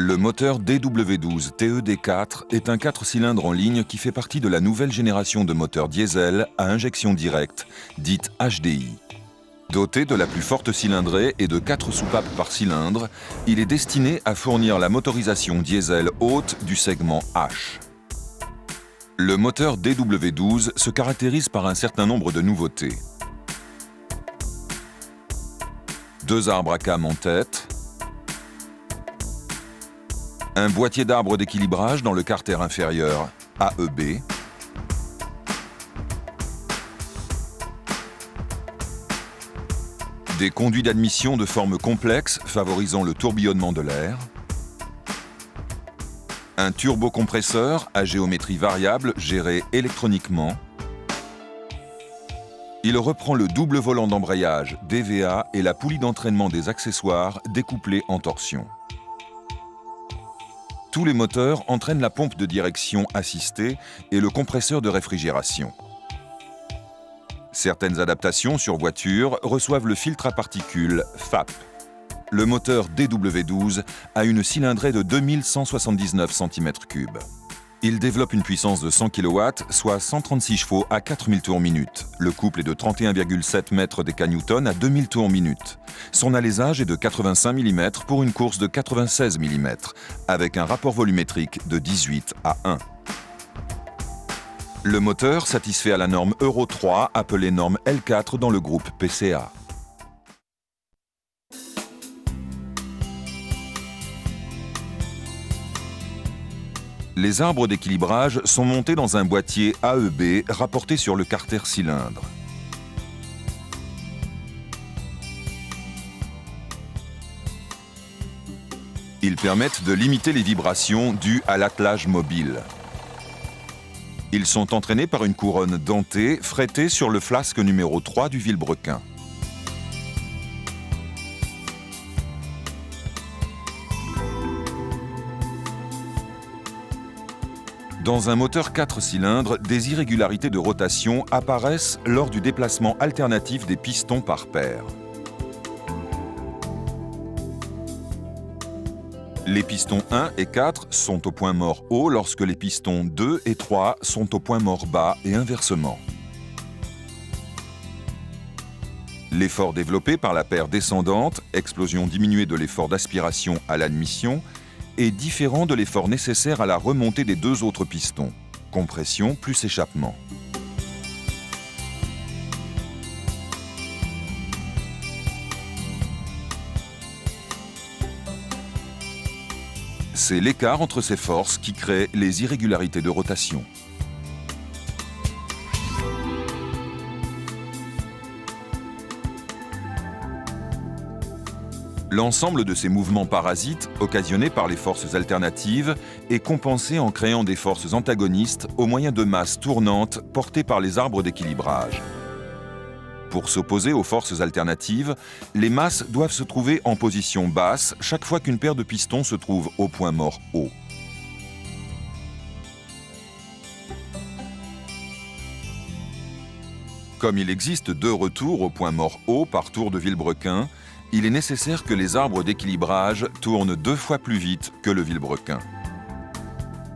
Le moteur DW12 TED4 est un 4 cylindres en ligne qui fait partie de la nouvelle génération de moteurs diesel à injection directe, dite HDI. Doté de la plus forte cylindrée et de 4 soupapes par cylindre, il est destiné à fournir la motorisation diesel haute du segment H. Le moteur DW12 se caractérise par un certain nombre de nouveautés. 2 arbres à cam en tête, un boîtier d'arbre d'équilibrage dans le carter inférieur AEB, des conduits d'admission de forme complexe favorisant le tourbillonnement de l'air, un turbocompresseur à géométrie variable géré électroniquement. Il reprend le double volant d'embrayage DVA et la poulie d'entraînement des accessoires découplée en torsion. Tous les moteurs entraînent la pompe de direction assistée et le compresseur de réfrigération. Certaines adaptations sur voiture reçoivent le filtre à particules FAP. Le moteur DW12 a une cylindrée de 2179 cm3. Il développe une puissance de 100 kW, soit 136 chevaux à 4000 tours minute. Le couple est de 31,7 mètres déca-newton à 2000 tours minute. Son alésage est de 85 mm pour une course de 96 mm, avec un rapport volumétrique de 18 à 1. Le moteur satisfait à la norme Euro 3, appelée norme L4 dans le groupe PCA. Les arbres d'équilibrage sont montés dans un boîtier AEB rapporté sur le carter cylindre. Ils permettent de limiter les vibrations dues à l'attelage mobile. Ils sont entraînés par une couronne dentée frettée sur le flasque numéro 3 du vilebrequin. Dans un moteur 4 cylindres, des irrégularités de rotation apparaissent lors du déplacement alternatif des pistons par paire. Les pistons 1 et 4 sont au point mort haut lorsque les pistons 2 et 3 sont au point mort bas et inversement. L'effort développé par la paire descendante, explosion diminuée de l'effort d'aspiration à l'admission, est différent de l'effort nécessaire à la remontée des 2 autres pistons, compression plus échappement. C'est l'écart entre ces forces qui crée les irrégularités de rotation. L'ensemble de ces mouvements parasites, occasionnés par les forces alternatives, est compensé en créant des forces antagonistes au moyen de masses tournantes portées par les arbres d'équilibrage. Pour s'opposer aux forces alternatives, les masses doivent se trouver en position basse chaque fois qu'une paire de pistons se trouve au point mort haut. Comme il existe 2 retours au point mort haut par tour de vilebrequin, il est nécessaire que les arbres d'équilibrage tournent 2 fois plus vite que le vilebrequin.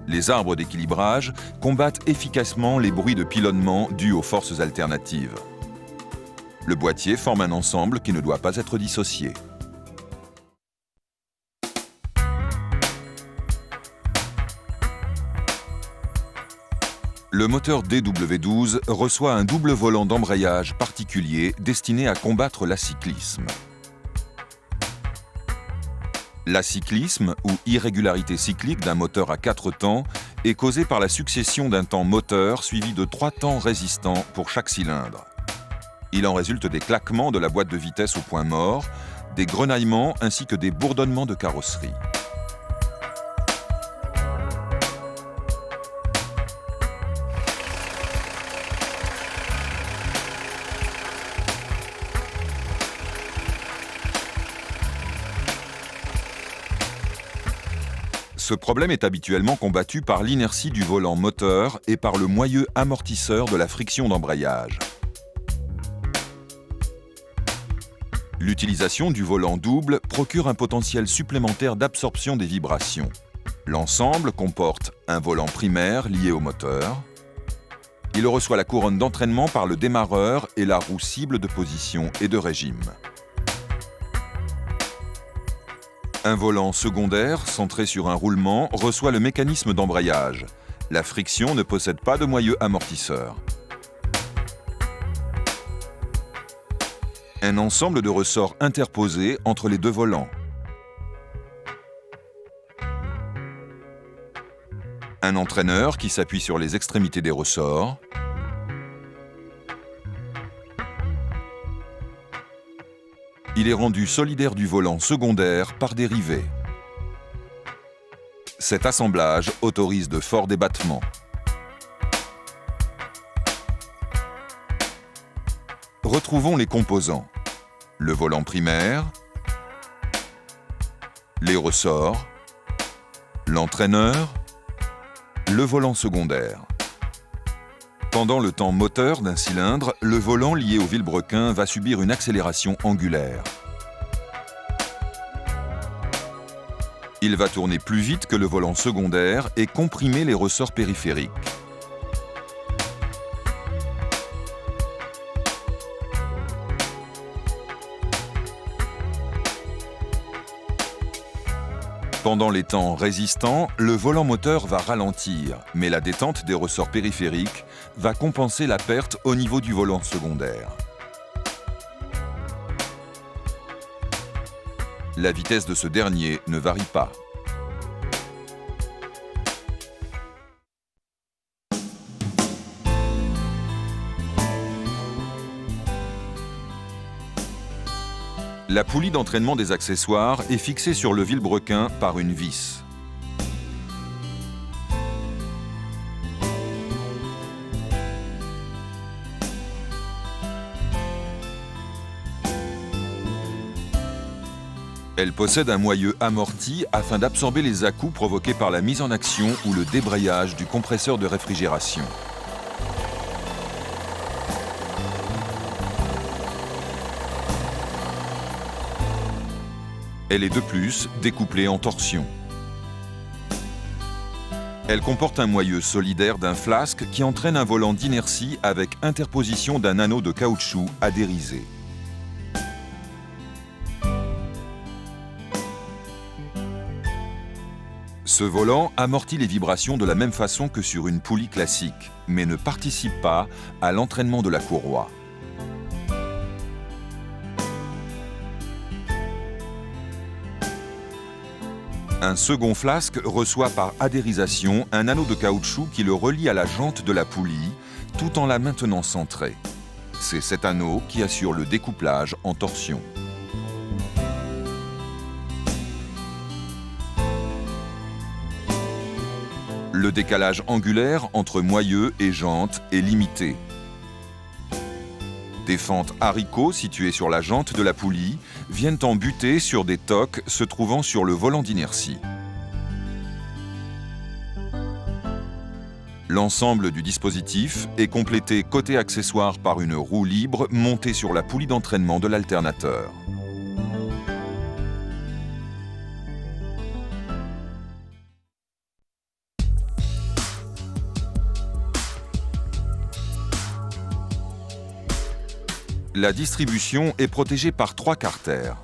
Les arbres d'équilibrage combattent efficacement les bruits de pilonnement dus aux forces alternatives. Le boîtier forme un ensemble qui ne doit pas être dissocié. Le moteur DW12 reçoit un double volant d'embrayage particulier destiné à combattre l'acyclisme. L'acyclisme, ou irrégularité cyclique d'un moteur à 4 temps, est causé par la succession d'un temps moteur suivi de 3 temps résistants pour chaque cylindre. Il en résulte des claquements de la boîte de vitesse au point mort, des grenaillements ainsi que des bourdonnements de carrosserie. Ce problème est habituellement combattu par l'inertie du volant moteur et par le moyeu amortisseur de la friction d'embrayage. L'utilisation du volant double procure un potentiel supplémentaire d'absorption des vibrations. L'ensemble comporte un volant primaire lié au moteur. Il reçoit la couronne d'entraînement par le démarreur et la roue cible de position et de régime. Un volant secondaire, centré sur un roulement, reçoit le mécanisme d'embrayage. La friction ne possède pas de moyeu amortisseur. Un ensemble de ressorts interposés entre les deux volants. Un entraîneur qui s'appuie sur les extrémités des ressorts. Il est rendu solidaire du volant secondaire par des rivets. Cet assemblage autorise de forts débattements. Retrouvons les composants. Le volant primaire, les ressorts, l'entraîneur, le volant secondaire. Pendant le temps moteur d'un cylindre, le volant lié au vilebrequin va subir une accélération angulaire. Il va tourner plus vite que le volant secondaire et comprimer les ressorts périphériques. Pendant les temps résistants, le volant moteur va ralentir, mais la détente des ressorts périphériques va compenser la perte au niveau du volant secondaire. La vitesse de ce dernier ne varie pas. La poulie d'entraînement des accessoires est fixée sur le vilebrequin par une vis. Elle possède un moyeu amorti afin d'absorber les à-coups provoqués par la mise en action ou le débrayage du compresseur de réfrigération. Elle est de plus découplée en torsion. Elle comporte un moyeu solidaire d'un flasque qui entraîne un volant d'inertie avec interposition d'un anneau de caoutchouc adhérisé. Ce volant amortit les vibrations de la même façon que sur une poulie classique, mais ne participe pas à l'entraînement de la courroie. Un second flasque reçoit par adhérisation un anneau de caoutchouc qui le relie à la jante de la poulie, tout en la maintenant centrée. C'est cet anneau qui assure le découplage en torsion. Le décalage angulaire entre moyeu et jante est limité. Des fentes haricots situées sur la jante de la poulie viennent en buter sur des tocs se trouvant sur le volant d'inertie. L'ensemble du dispositif est complété côté accessoire par une roue libre montée sur la poulie d'entraînement de l'alternateur. La distribution est protégée par 3 carters.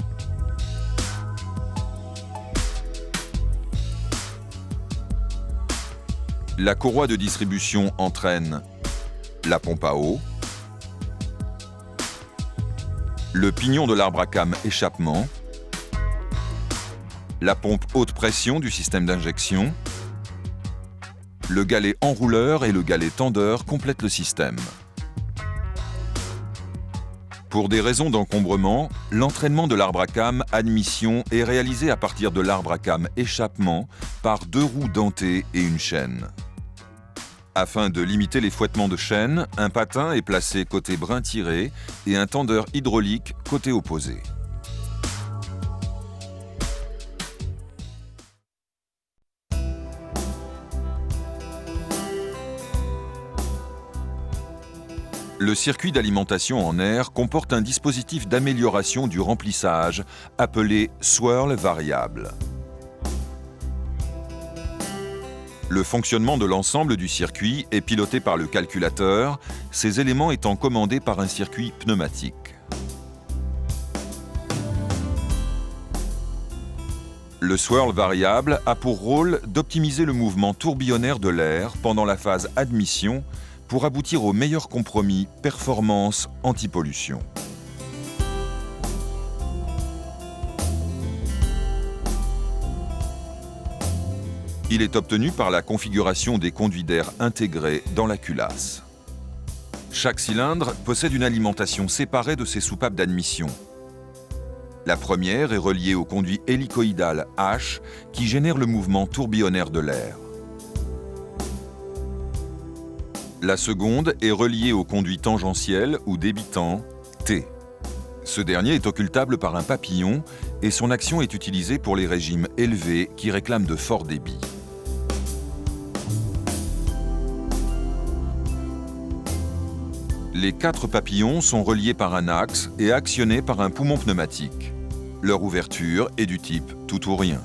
La courroie de distribution entraîne la pompe à eau, le pignon de l'arbre à cames échappement, la pompe haute pression du système d'injection, le galet enrouleur et le galet tendeur complètent le système. Pour des raisons d'encombrement, l'entraînement de l'arbre à cames admission est réalisé à partir de l'arbre à cames échappement par 2 roues dentées et une chaîne. Afin de limiter les fouettements de chaîne, un patin est placé côté brin tiré et un tendeur hydraulique côté opposé. Le circuit d'alimentation en air comporte un dispositif d'amélioration du remplissage appelé swirl variable. Le fonctionnement de l'ensemble du circuit est piloté par le calculateur, ces éléments étant commandés par un circuit pneumatique. Le swirl variable a pour rôle d'optimiser le mouvement tourbillonnaire de l'air pendant la phase admission pour aboutir au meilleur compromis performance anti-pollution. Il est obtenu par la configuration des conduits d'air intégrés dans la culasse. Chaque cylindre possède une alimentation séparée de ses soupapes d'admission. La première est reliée au conduit hélicoïdal H qui génère le mouvement tourbillonnaire de l'air. La seconde est reliée au conduit tangentiel ou débitant T. Ce dernier est occultable par un papillon et son action est utilisée pour les régimes élevés qui réclament de forts débits. Les 4 papillons sont reliés par un axe et actionnés par un poumon pneumatique. Leur ouverture est du type tout ou rien.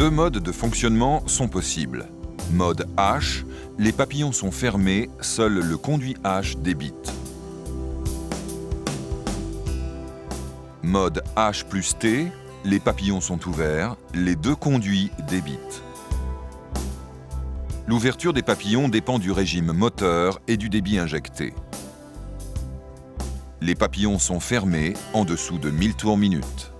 Deux modes de fonctionnement sont possibles. Mode H, les papillons sont fermés, seul le conduit H débite. Mode H plus T, les papillons sont ouverts, les deux conduits débitent. L'ouverture des papillons dépend du régime moteur et du débit injecté. Les papillons sont fermés en dessous de 1000 tours minute.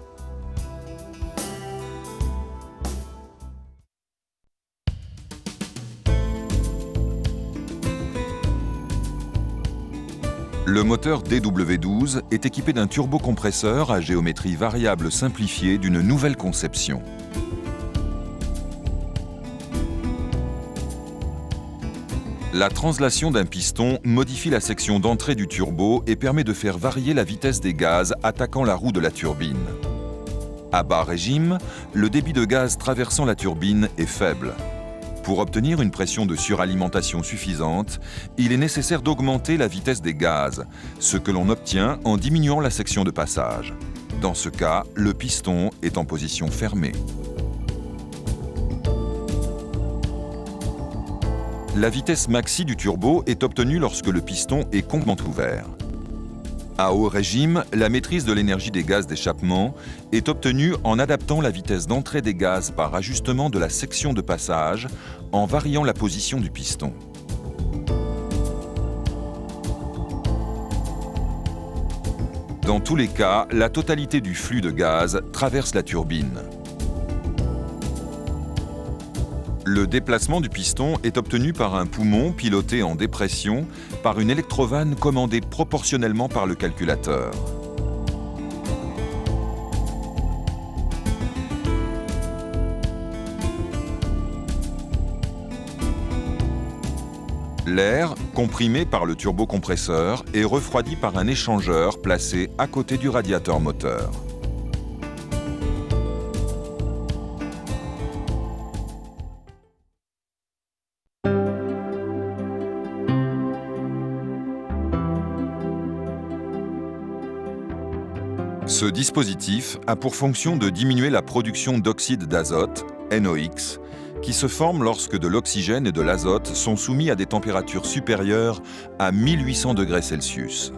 Le moteur DW12 est équipé d'un turbocompresseur à géométrie variable simplifiée d'une nouvelle conception. La translation d'un piston modifie la section d'entrée du turbo et permet de faire varier la vitesse des gaz attaquant la roue de la turbine. À bas régime, le débit de gaz traversant la turbine est faible. Pour obtenir une pression de suralimentation suffisante, il est nécessaire d'augmenter la vitesse des gaz, ce que l'on obtient en diminuant la section de passage. Dans ce cas, le piston est en position fermée. La vitesse maxi du turbo est obtenue lorsque le piston est complètement ouvert. À haut régime, la maîtrise de l'énergie des gaz d'échappement est obtenue en adaptant la vitesse d'entrée des gaz par ajustement de la section de passage en variant la position du piston. Dans tous les cas, la totalité du flux de gaz traverse la turbine. Le déplacement du piston est obtenu par un poumon piloté en dépression par une électrovanne commandée proportionnellement par le calculateur. L'air, comprimé par le turbocompresseur, est refroidi par un échangeur placé à côté du radiateur moteur. Ce dispositif a pour fonction de diminuer la production d'oxyde d'azote, NOx, qui se forme lorsque de l'oxygène et de l'azote sont soumis à des températures supérieures à 1800 degrés Celsius.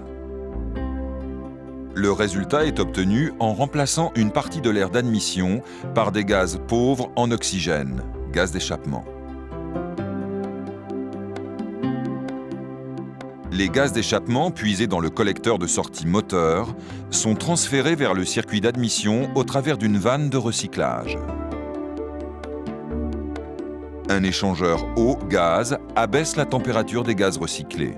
Le résultat est obtenu en remplaçant une partie de l'air d'admission par des gaz pauvres en oxygène, gaz d'échappement. Les gaz d'échappement puisés dans le collecteur de sortie moteur sont transférés vers le circuit d'admission au travers d'une vanne de recyclage. Un échangeur eau-gaz abaisse la température des gaz recyclés.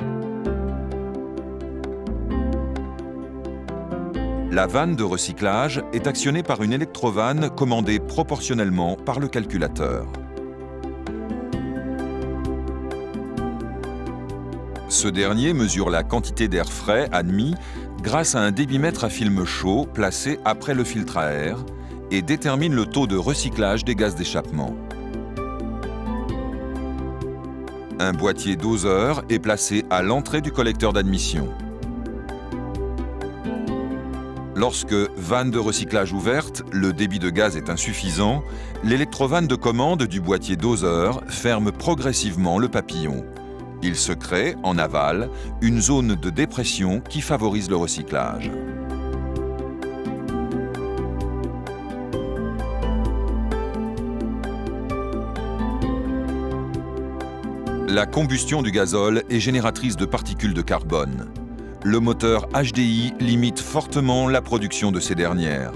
La vanne de recyclage est actionnée par une électrovanne commandée proportionnellement par le calculateur. Ce dernier mesure la quantité d'air frais admis grâce à un débitmètre à film chaud placé après le filtre à air et détermine le taux de recyclage des gaz d'échappement. Un boîtier doseur est placé à l'entrée du collecteur d'admission. Lorsque, vanne de recyclage ouverte, le débit de gaz est insuffisant, l'électrovanne de commande du boîtier doseur ferme progressivement le papillon. Il se crée, en aval, une zone de dépression qui favorise le recyclage. La combustion du gazole est génératrice de particules de carbone. Le moteur HDI limite fortement la production de ces dernières.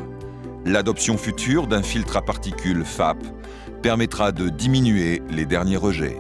L'adoption future d'un filtre à particules FAP permettra de diminuer les derniers rejets.